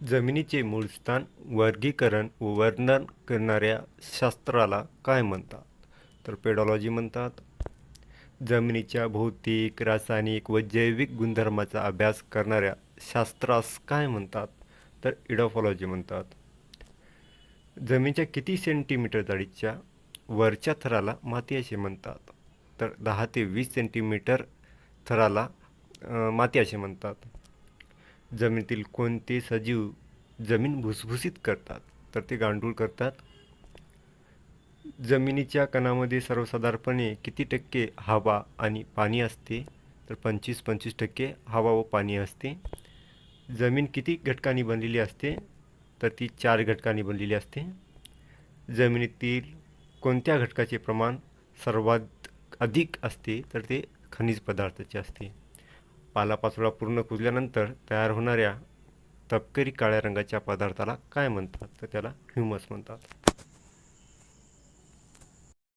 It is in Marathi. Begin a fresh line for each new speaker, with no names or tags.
जमिनीचे मूळ स्थान, वर्गीकरण व वर्णन करणाऱ्या शास्त्राला काय म्हणतात? तर पेडॉलॉजी म्हणतात. जमिनीच्या भौतिक, रासायनिक व जैविक गुणधर्माचा अभ्यास करणाऱ्या शास्त्रास काय म्हणतात? तर इडॉफॉलॉजी म्हणतात. जमिनीच्या किती सेंटीमीटर जाडीच्या वरच्या थराला माती असे म्हणतात? तर 10 ते 20 सेंटीमीटर थराला माती असे म्हणतात. जमिनीतील कोणते सजीव जमीन भुसभुशीत करतात? तर ते गांडूळ करतात. जमिनीच्या कणामध्ये सर्वसाधारणपणे किती टक्के हवा आणि पाणी असते? तर 25-25% हवा व पाणी असते. जमीन किती घटकांनी बनलेली असते? तर ती 4 घटकांनी बनलेली असते. जमिनीतील कोणत्या घटकाचे प्रमाण सर्वात अधिक असते? तर ते खनिज पदार्थाचे असते. पालापाचोळा पूर्ण कुजल्यानंतर तयार होणाऱ्या तपकिरी काळ्या रंगाच्या पदार्थाला काय म्हणतात? तर त्याला ह्युमस म्हणतात.